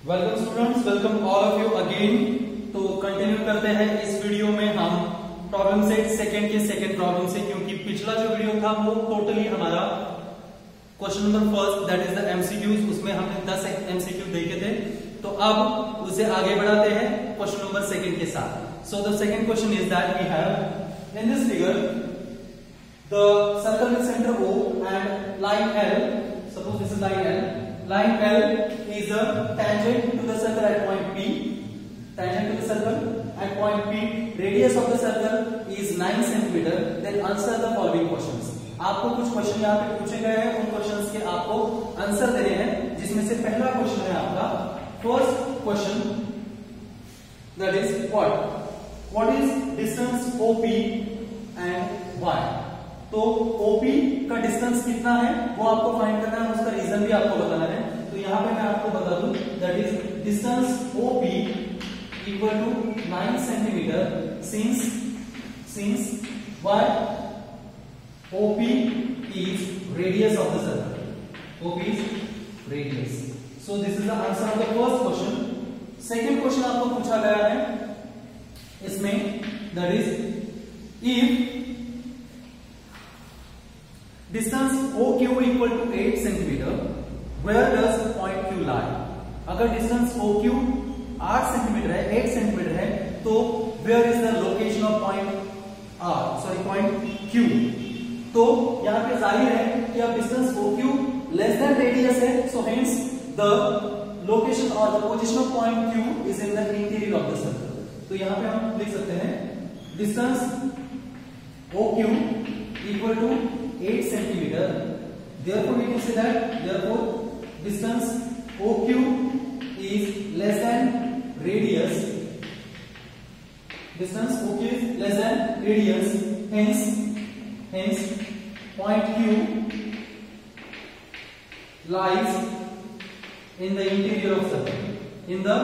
Welcome students, welcome all of you again. तो continue करते हैं इस वीडियो में हम प्रॉब्लम सेट सेकंड के सेकंड प्रॉब्लम से, क्योंकि पिछला जो वीडियो था वो टोटली हमारा question number first that is the MCQs, उसमें हमने 10 एमसीक्यू देखे थे। तो अब उसे आगे बढ़ाते हैं क्वेश्चन नंबर सेकंड के साथ। So the second question is that we have in this figure the circle with centre O and line L. Suppose this is line L. Line L is a tangent to the circle at point P. Tangent to the circle at point P. Radius of the circle is 9 centimeter. Then answer the following questions. आपको कुछ question यहाँ पे पूछे गए हैं, उन questions के आपको आंसर देने हैं, जिसमें से पहला क्वेश्चन है आपका first question, that is what is distance OP and Y. तो OP का डिस्टेंस कितना है वो आपको फाइंड करना है, उसका रीजन भी आपको बताना है। तो यहाँ पे मैं आपको बता दूं that is distance OP equal to 9 centimetre since Y OP is radius of the circle. OP is radius. So this is the answer of the first question. Second question आपको पूछा गया है इसमें, that is if distance OQ equal to 8 centimeter, where does point Q lie? अगर distance OQ 8 centimetre है, 8 centimetre है, तो where is the location of point Q? तो यहाँ पे जाहिर है कि अब distance OQ less than radius है, सो हेंस द लोकेशन और the position of point Q is in the interior of the circle. तो यहाँ पे हम लिख सकते हैं distance OQ equal to 8 centimeter. Therefore, we can say that distance OQ is less than radius. Distance OQ is less than radius. Hence, point Q lies in the interior of circle. In the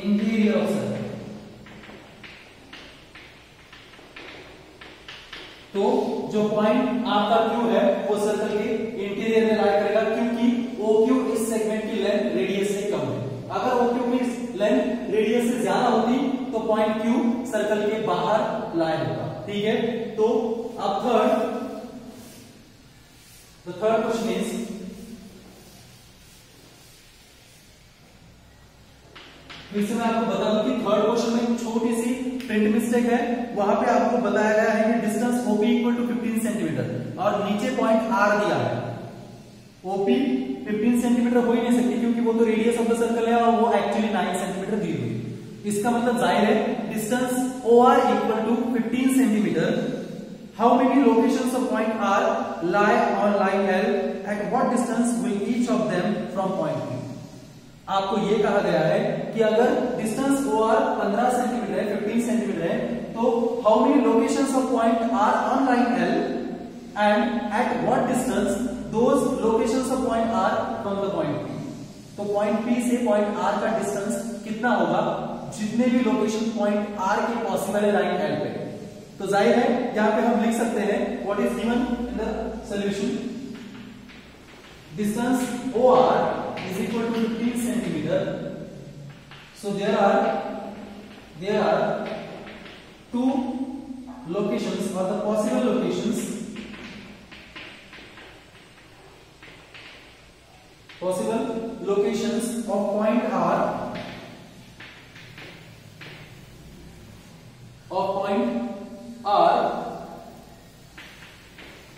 interior of circle. तो जो point आपका Q है वो circle के interior में लाई करेगा, क्योंकि OQ इस सेगमेंट की लेंथ रेडियस से कम है। अगर OQ की लेंथ रेडियस से ज्यादा होती तो पॉइंट Q सर्कल के बाहर लाई होगा। ठीक है, तो अब थर्ड क्वेश्चन इज फिर से मैं आपको बता दूं कि थर्ड क्वेश्चन में छोटी सी प्रिंट मिस्टेक है। वहां पे आपको बताया गया है कि distance OP equal to 15 centimetre और नीचे पॉइंट R दिया है। OP 15 सेंटीमीटर हो ही नहीं सकती, क्योंकि वो तो रेडियस ऑफ द सर्कल है और वो एक्चुअली 9 सेंटीमीटर दी हुई। इसका मतलब जाहिर है distance OR equal to 15 centimetre. How many locations of point R lie on line L? At what distance will each of them from point P? आपको ये कहा गया है कि अगर डिस्टेंस OR 15 सेंटीमीटर है, 15 सेंटीमीटर है, तो how many locations of point R on line L and at what distance those locations of point R from the point P? तो पॉइंट P से पॉइंट R का डिस्टेंस कितना होगा, जितने भी लोकेशन पॉइंट R के पॉसिबल है line L पे। तो जाहिर है यहाँ पे हम लिख सकते हैं what is given in the solution, distance OR is equal to 15 centimeter. So there are two locations or the possible locations of point R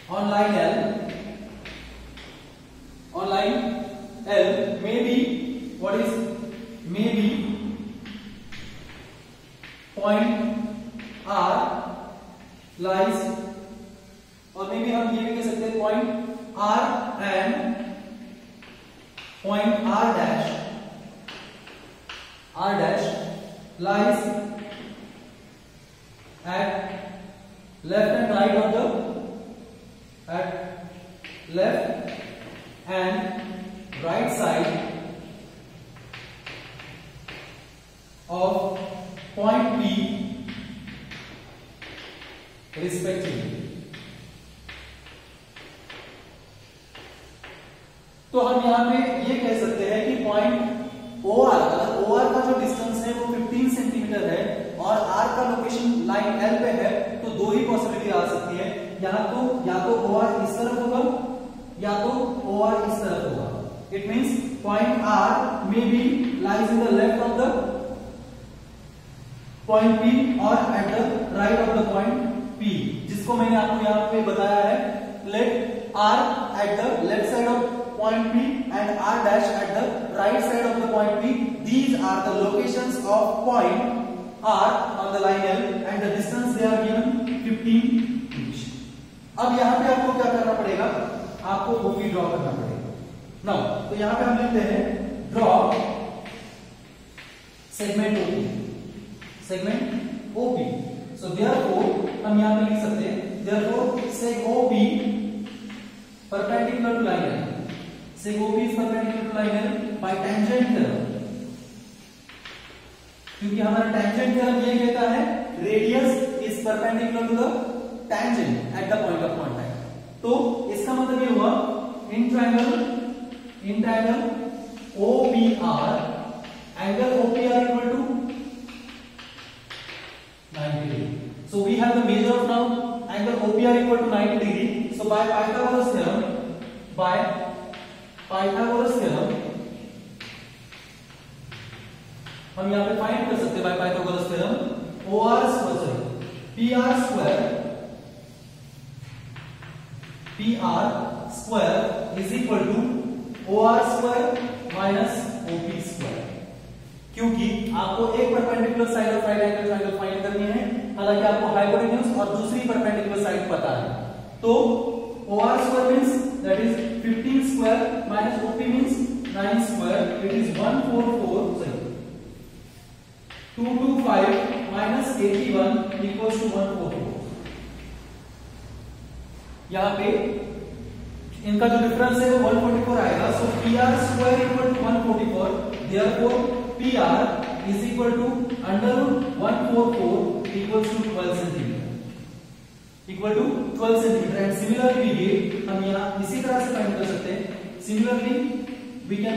on line L. On line L, maybe point R lies, और maybe हम ये भी कह सकते हैं point R and point R dash lies at left and right of the left and right side of point P respectively. तो हम यहां पे ये कह सकते हैं कि पॉइंट तो OR इस तरफ होगा या तो OR इस तरफ होगा. It means point R may be lies in the left of the point P or at the right of the point P, जिसको मैंने आपको यहाँ पे बताया है. Let R at the left side of point P and R dash at the right side of the point P. These are the locations of point R on the line L and the distance they are given 15 each. अब यहाँ पे आपको क्या करना पड़ेगा, आपको OP draw करना पड़ेगा. नाउ तो यहाँ पे हम लिखते हैं draw segment OP. Segment OP. So therefore हम यहाँ पे लिख सकते हैं therefore seg OP perpendicular to line L. Seg OP is perpendicular to line L by tangent theorem. क्योंकि हमारा tangent theorem ये कहता है radius is perpendicular to the tangent at the point of contact. तो इसका मतलब ये हुआ in triangle OPR, angle OPR equal to 90 degree. So we have the measure of now angle OPR equal to 90 degree. So by Pythagoras theorem, हम यहाँ पे find कर सकते हैं by Pythagoras theorem OR square PR square is equal to OR square minus OP square. क्योंकि आपको एक perpendicular side of right angle triangle find करनी है, हालांकि आपको हाइपोटेन्यूज और दूसरी परपेंडिकुलर साइड पता है. तो OR square means that is 15 square minus OP means 9 square. It is 225 minus 81 equals to 144. यहाँ पे इनका जो डिफरेंस है वो 144 आएगा. So PR square equal to 144. Therefore PR is equal to under root 144 equals to 12 centimeter. Equal to 12 centimeter. And similarly we get, हम यहाँ इसी तरह से फाइंड कर सकते हैं. Similarly we can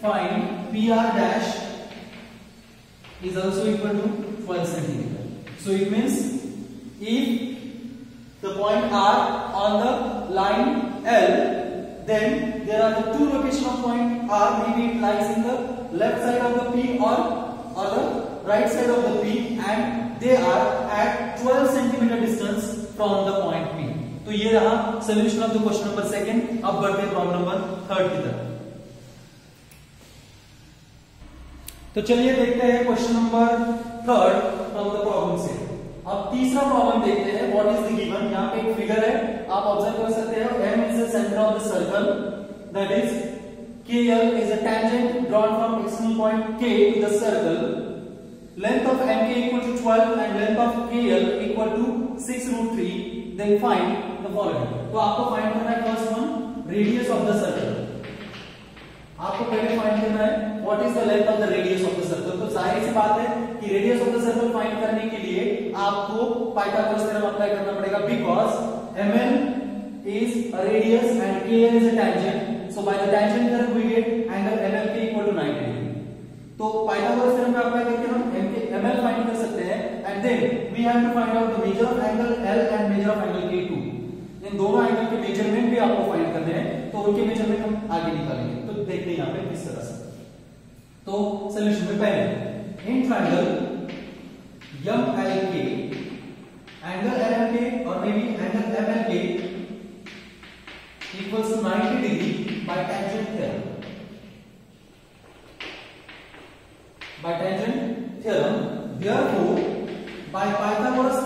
find PR dash is also equal to 12 centimeter. So it means if the point R on the line L, then there are the two locations of point R. Maybe it lies in the left side of the P or the right side of the P, and they are at 12 centimeter distance from the point P. तो ये रहा solution of the question number 2. अब बढ़ते हैं problem number 3 की तरफ. तो चलिए देखते हैं question number 3 from the problem से. अब तीसरा प्रॉब्लम देखते हैं. What is the given. यहाँ पे एक फिगर है, आप ऑब्जर्व कर सकते हो. M is the center of the circle, that is KL is a tangent drawn from external point K to the circle. Length of MK equal to 12 and length of KL equal to 6√3. Then find the following. तो आपको find करना है first one, radius of the circle. आपको पहले find करना है what is the length of the radius of the circle. तो जाहिर सी बात है कि radius of the circle find करने के लिए आपको पाइथागोरस थ्योरम अप्लाई करना पड़ेगा, because ml is a radius and kl is a tangent. So by the tangent theorem we get angle MLK equal to 90 degree. तो पाइथागोरस थ्योरम का apply करके हम ml फाइंड कर सकते हैं. And then we have to find out the measure of angle L and measure of angle K2. इन दोनों angle के मेजरमेंट भी आपको फाइंड करने हैं, तो उनके मेजरमेंट हम आगे निकालेंगे. तो देखते हैं यहाँ पे किस तरह से. तो सॉल्यूशन में पहले in triangle MLK, angle LMK और may B angle MLK equals to 90 degree by tangent theorem. By tangent theorem, therefore by Pythagoras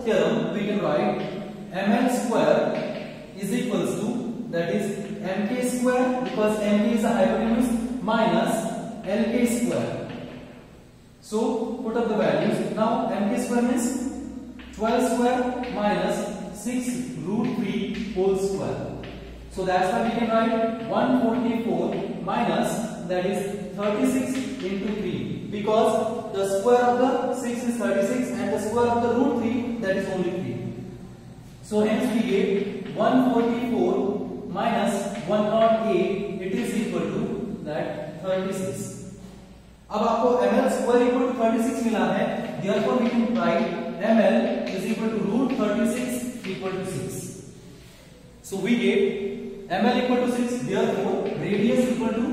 theorem, we can write ml square is equals to, that is mk square, because mk is a hypotenuse, minus lk square. So put up the values. Now mk square means 12 square minus 6√3 whole square. So that's why we can write 144 minus, that is 36 into 3, because the square of the 6 is 36 and the square of the √3, that is only 3. So hence we get 144 minus 108, it is equal to that 36. अब आपको ml square equal to 36 मिला है, therefore we can write ml is equal to root 36 equal to 6. So we get ml equal to 6, therefore radius equal to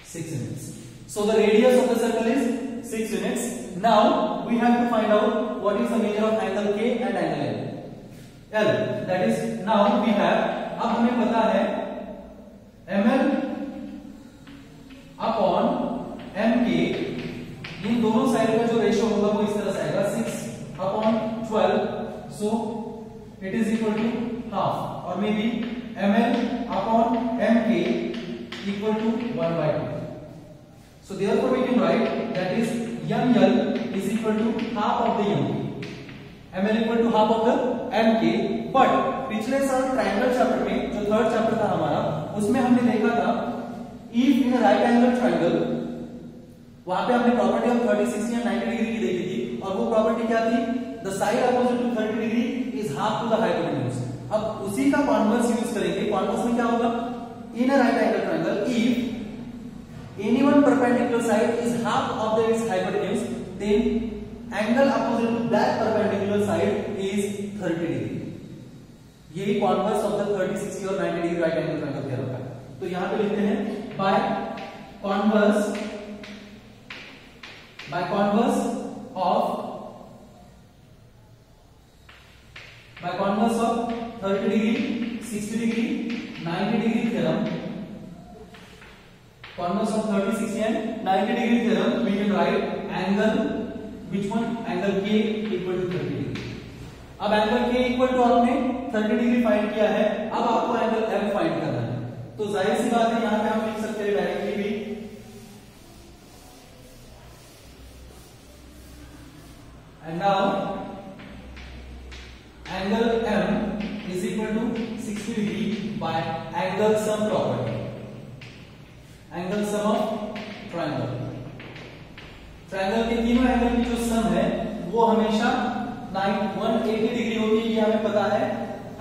6 units. So the radius of the circle is 6 units. Now we have to find out what is the measure of angle K and angle L. That is, now we have, अब हमें पता है ml upon mk, इन दोनों side का जो ratio होगा वो इस तरह से आएगा 6 upon 12, so it is equal to half, और may be ml upon mk equal to 1/2. So therefore we can write that is ml is equal to half of the mk, ml equal to half of the mk. But पिछले साल triangle chapter में, जो third chapter था हमारा, उसमें हमने देखा था if in a right angle triangle, वहां पे हमने प्रॉपर्टी ऑफ 30, 60 या 90 डिग्री की देखी थी, और वो प्रॉपर्टी क्या थी? The side opposite to 30 degree is half to the hypotenuse. अब उसी का कॉन्वर्स यूज करेंगे. कॉन्वर्स में क्या होगा? In a right angle triangle if any one perpendicular side is half of its hypotenuse, then angle opposite to that perpendicular side is 30 degree. यही converse of the 30, 60 और 90 degree right angle triangle theorem का. तो यहां पे लिखते हैं by converse of 30 degree, 60 degree, 90 degree theorem, converse of 30, 60 and 90 degree theorem, we can write angle, which one? Angle K equal to 30 degree. अब angle K equal to आपने 30 degree find किया है, अब आपको एंगल M फाइंड करना है. तो जाहिर सी बात है यहां पे हम लिख सकते हैं डायरेक्टली भी and now angle M is equal to 60 degree by angle sum property. Angle sum of triangle. Triangle के तीनों एंगल की जो सम है वो हमेशा 180 डिग्री होती है, ये हमें पता है.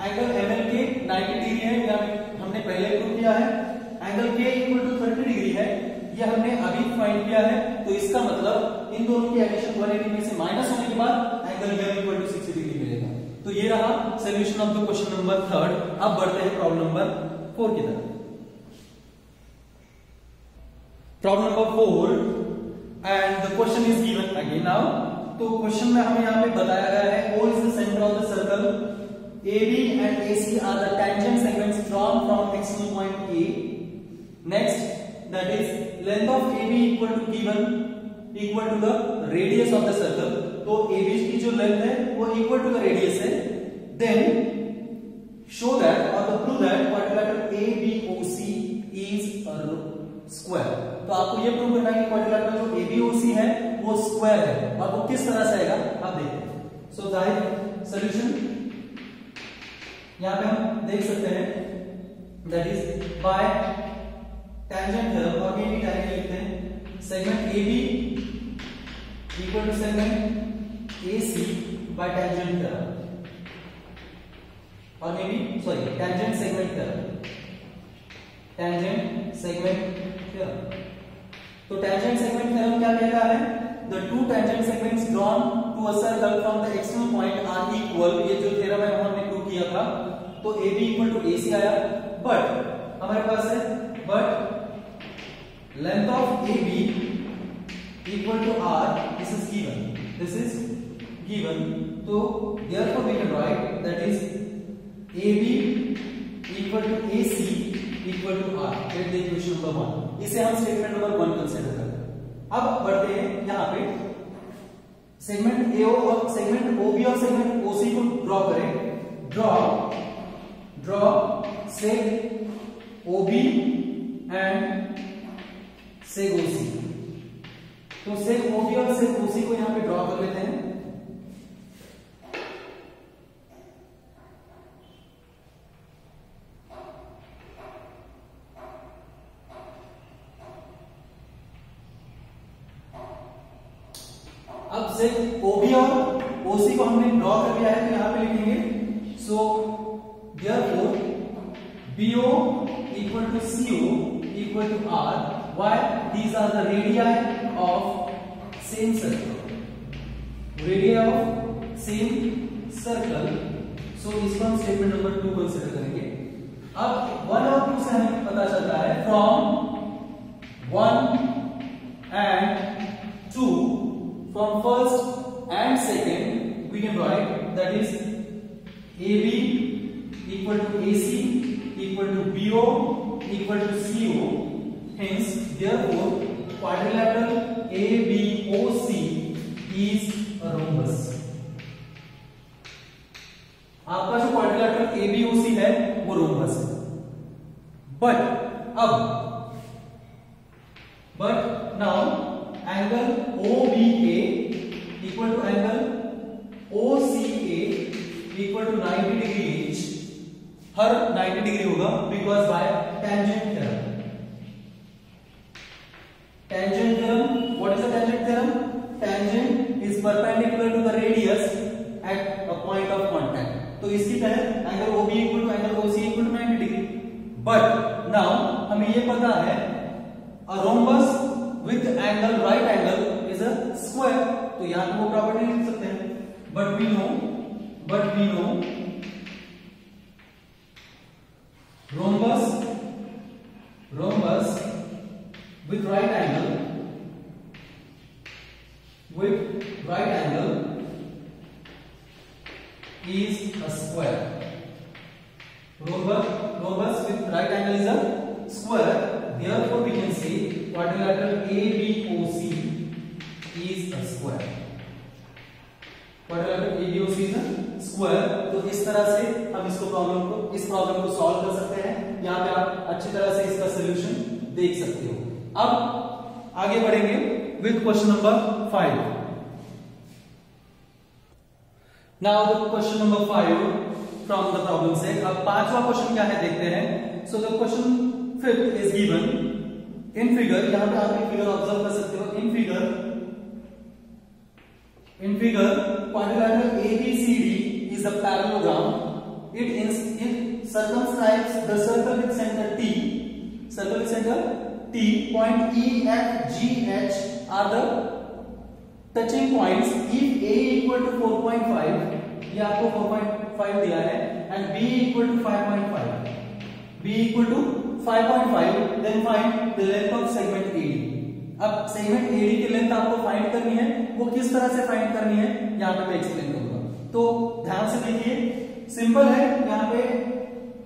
एंगल ml के 90 डिग्री है, ये हमने पहले प्रूव किया है. Angle k equal to 30 degree है, ये हमने अभी फाइंड किया है. तो इसका मतलब इन दोनों की एडिशन 180 में से माइनस होने के बाद angle m equal to 60 degree मिलेगा. तो ये रहा solution of the question number 3. अब बढ़ते हैं प्रॉब्लम नंबर 4 की तरफ. Problem number 4 and the question is given again now. तो क्वेश्चन में हमें यहाँ पे बताया गया है O is the center of the circle, AB and AC are the tangent segments drawn from external point A. Next, that is length of AB equal to the radius of the circle. तो AB की जो length है वो equal to the radius है. Then show that or the prove that quadrilateral ABOC is a square. तो आपको ये prove करना है कि क्वाड्रिलेटरल जो ABOC है वो स्क्वायर है, और वो किस तरह से आएगा आप देखते हैं. सो जाहिर सॉल्यूशन यहां पे हम देख सकते हैं, that is by tangent theorem, और ये भी डायरेक्टली लिखते हैं segment AB equal to segment AC by tangent theorem, और may be sorry tangent segment theorem, tangent segment theorem. तो टेंजेंट सेगमेंट थ्योरम क्या कहता है? The two tangent segments drawn to a circle from the external point are equal. ये जो theorem है वो हमने प्रूव किया था. तो AB इक्वल टू AC आया, बट हमारे पास है but length of AB equal to R, this is given. तो therefore we can write that is AB equal to AC इक्वल to R. Let the equation number 1. इसे हम segment number 1 consider करते हैं. अब बढ़ते हैं यहां पे सेगमेंट AO और सेगमेंट OB और सेगमेंट OC को ड्रॉ करें. Draw सेग OB and सेग OC. तो सेग OB और सेग OC को यहां पे ड्रॉ कर लेते हैं. अब से OB और OC को हमने ड्रॉ कर लिया है, तो यहां पे लिखेंगे so therefore BO equal to CO equal to R Why? These are the radii of same circle. Radii of same circle. So इसको हम स्टेटमेंट नंबर 2 कंसीडर करेंगे। अब 1 और 2 से हमें पता चलता है from 1 and 2, from first and second we can write that is AB equal to AC equal to BO equal to CO. Hence, therefore, quadrilateral ABOC is a rhombus. आपका जो क्वाड्रिलेटरल ABOC है वो रोम्बस है। But now angle OBA equal to angle OCA equal to 90 degree each, हर 90 degree होगा because by tangent theorem. Tangent theorem. What is the tangent theorem? Tangent is perpendicular to the radius at a point of contact. तो इसकी तहत angle OB equal to angle OC equal to 90 degree. But now हमें ये पता है a rhombus with angle right angle is a square, तो यहाँ पे वो प्रॉपर्टी लिख सकते हैं। But we know rhombus with right angle is a square. Rhombus with right angle is a square. Therefore, we can say quadrilateral ABOC is a square. Quadrilateral ABOC is a square. तो इस तरह से हम इस problem को solve कर सकते हैं। यहाँ पे आप अच्छी तरह से इसका सोल्यूशन देख सकते हो। अब आगे बढ़ेंगे with question number 5। Now the question number 5 from the problem set. अब पांचवा क्वेश्चन क्या है देखते हैं। So the question 5th is given in figure. यहां पे आप एक फिगर ऑब्जर्व कर सकते हो। In figure quadrilateral ABCD is a parallelogram. It circumscribes the circle with center T. Point E, F, G, H are the touching points. If A equal to 4.5, ये आपको 4.5 दिया है, and B equal to 5.5, then find the length of segment AD. अब segment AD की length आपको find करनी है। वो किस तरह से फाइंड करनी है यहाँ पे मैं एक्सप्लेन करूंगा। तो ध्यान से देखिए, सिंपल है। यहाँ पे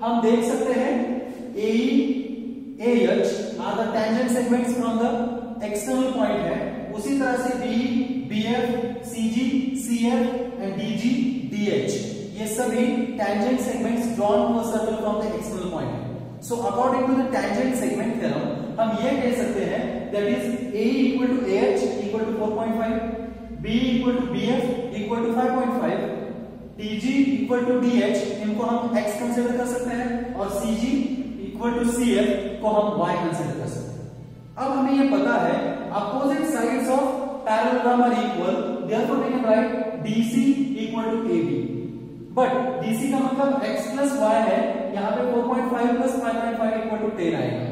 हम देख सकते हैं AE AH are the tangent segments from the external point है। उसी तरह से BE BF CG CF and DG DH ये सभी tangent segments drawn to a circle from the external point है। So according to the tangent segment theorem हम ये कह सकते हैं that is AE equal to AH equal to 4.5, BE equal to BF equal to 5.5, DG equal to DH इनको हम X consider कर सकते हैं और CG इक्वल टू CF को हम Y कंसीडर कर सकते हैं। अब हमें ये पता है opposite sides of parallelogram are equal, therefore we can write DC equal to AB। But DC का मतलब X प्लस Y है, यहाँ पे 4.5 प्लस 5.5 इक्वल टू 10 आएगा।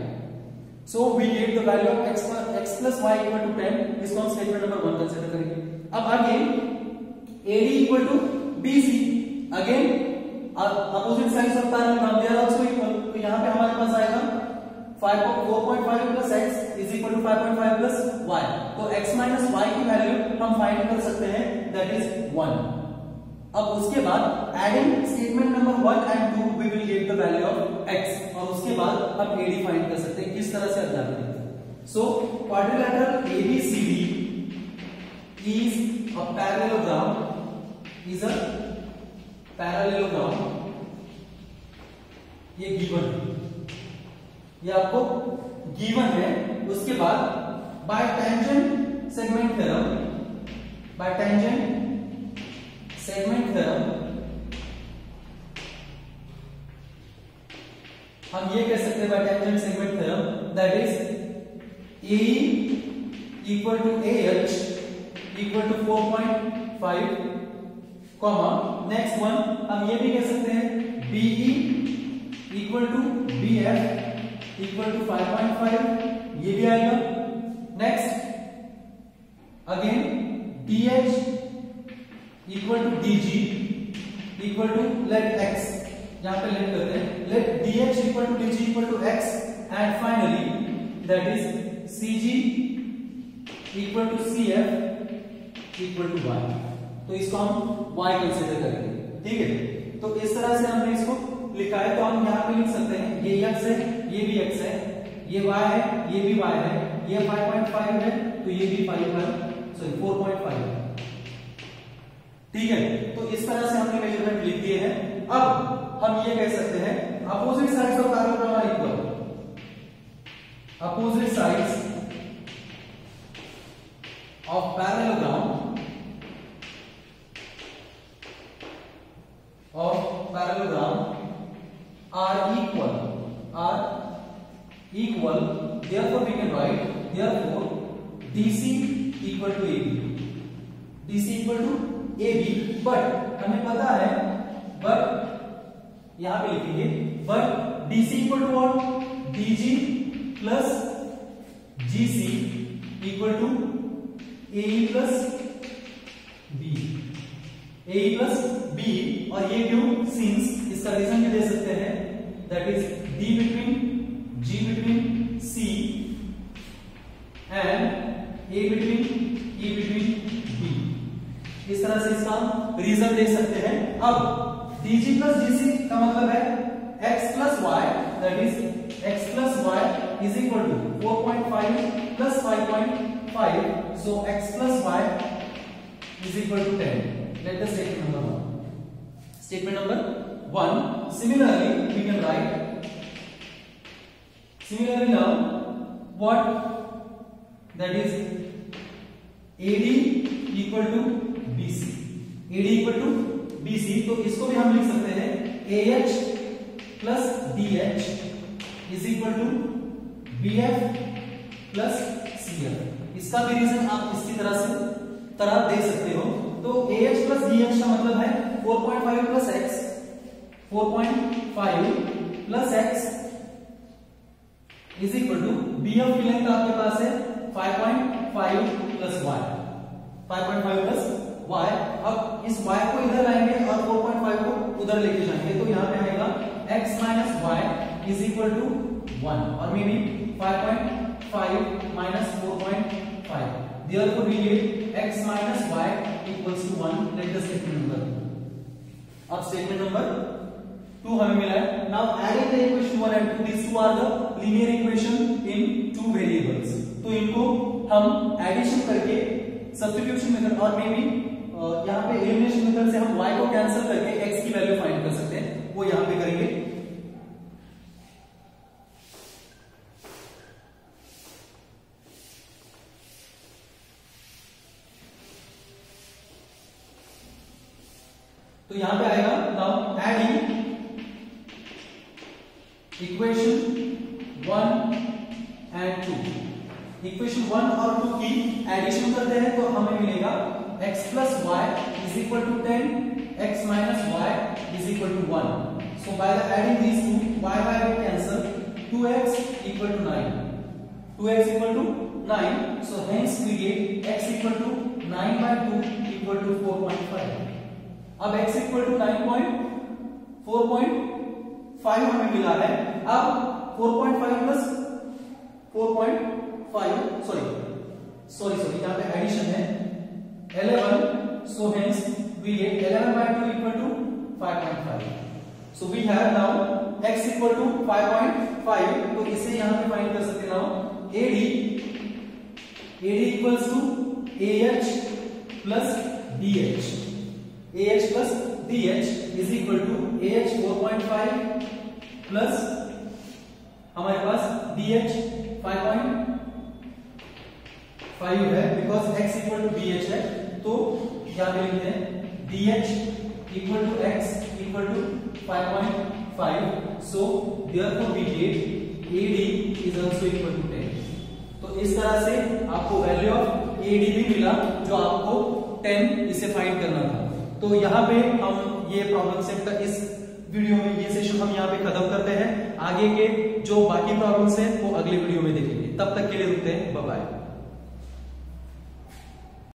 So we get the value of X plus Y equal to 10। इसको हम statement number 1 consider करेंगे। अब आगे AD equal to BC, again opposite sides of parallelogram they are also equal। तो यहाँ पे हमारे पास आएगा 4.5 plus x is equal to 5.5 plus y। तो x minus y की वैल्यू हम फाइंड कर सकते हैं, that is 1। अब उसके बाद adding statement number 1 and 2 we will get the value of x, और उसके बाद हम AD फाइंड कर सकते हैं। किस तरह से अप्लाई करेंगे? So quadrilateral ABCD is a parallelogram, ये गिवन है, ये आपको गिवन है। उसके बाद बाय टेंजेंट सेगमेंट थ्योरम हम ये कह सकते हैं by tangent segment theorem that is AE equal to AH equal to 4.5, next one हम ये भी कह सकते हैं BE equal to BF equal to 5.5 ये भी आएगा। Next again dh equal to dg equal to let x, यहां पे लेट करते हैं, let dh equal to dg equal to x and finally that is cg equal to cf equal to y। तो इसको हम y कंसीडर करेंगे, ठीक है। तो इस तरह से हमने इसको लिखा है, तो हम यहाँ पे लिख सकते हैं ये x है, ये भी x है, ये y है, ये भी y है, ये 5.5 है, तो ये भी 4.5 है, ठीक है। तो इस तरह से हमने मेजरमेंट लिख दिए हैं। अब हम ये कह सकते हैं opposite sides of parallelogram are equal, opposite sides of parallelogram are equal, therefore we can write, therefore DC equal to AB, DC equal to AB, but हमें पता है, but यहां पे लिखेंगे, but DC equal to what? DG plus GC equal to AE plus B, AE plus B, और ये क्यों? Since इसका रीजन भी दे सकते हैं, that is D between G between C and A between E between B, इस तरह से इसका रीजन दे सकते हैं। अब DG plus GC का मतलब है x plus y, that is x plus y is equal to 4.5 plus 5.5, so x plus y is equal to 10. Let us take number 1. Statement number 1. Similarly, we can write. Similarly, now what? That is AD equal to BC. AD equal to BC. तो इसको भी हम लिख सकते हैं AH plus DH is equal to BF plus CF. इसका भी reason आप इसकी तरह दे सकते हो। तो AH plus DH का मतलब है 4.5 plus x, 4.5 plus x is equal to BF की लेंथ आपके पास है 5.5 plus y, 5.5 plus y। अब इस y को इधर लाएंगे और 4.5 को उधर लेके जाएंगे, तो यहाँ पे आएगा x minus y is equal to 1 और may B 5.5 minus 4.5, therefore we get x minus y equals to 1. Let us take number 2. अब स्टेटमेंट नंबर 2 हमें मिला है। Now adding the equation 1 and 2, these two are the linear equation in two variables. तो इनको हम addition करके substitution method और may B यहाँ पे एलिमिनेशन मेथड से हम y को कैंसिल करके x की वैल्यू फाइंड कर सकते हैं, वो यहाँ पे करेंगे। तो यहां पे आएगा now adding equation 1 and 2, equation 1 और 2 की एडिशन करते हैं तो हमें मिलेगा x plus y is equal to 10, x minus y is equal to 1. So by the adding these two, y will cancel, 2x equal to 9, 2x equal to 9, so hence we get x equal to 9 by 2 equal to 4.5. अब x equal to 4.5 हमें मिला है। अब 4.5 plus 4.5 sorry यहाँ पे addition है 11, so hence we get 11 by 2 equal to 5.5. So we have now x equal to 5.5, तो इसे यहाँ पे फाइंड कर सकते हैं now AD equals to AH plus DH, AH plus DH is equal to AH 4.5 plus हमारे पास DH 5.5 है, because x equal to DH है, तो यहाँ पे लिखते हैं DH equal to x equal to 5.5, so therefore we get AD is also equal to 10. तो इस तरह से आपको वैल्यू ऑफ AD भी मिला, जो आपको 10 इसे फाइंड करना था। तो यहाँ पे हम ये प्रॉब्लम सेट का इस वीडियो में ये सेशन हम यहाँ पे खत्म करते हैं। आगे आगे के जो बाकी प्रॉब्लम्स हैं वो अगले वीडियो में देखेंगे। तब तक के लिए रुकते हैं, बाय बाय।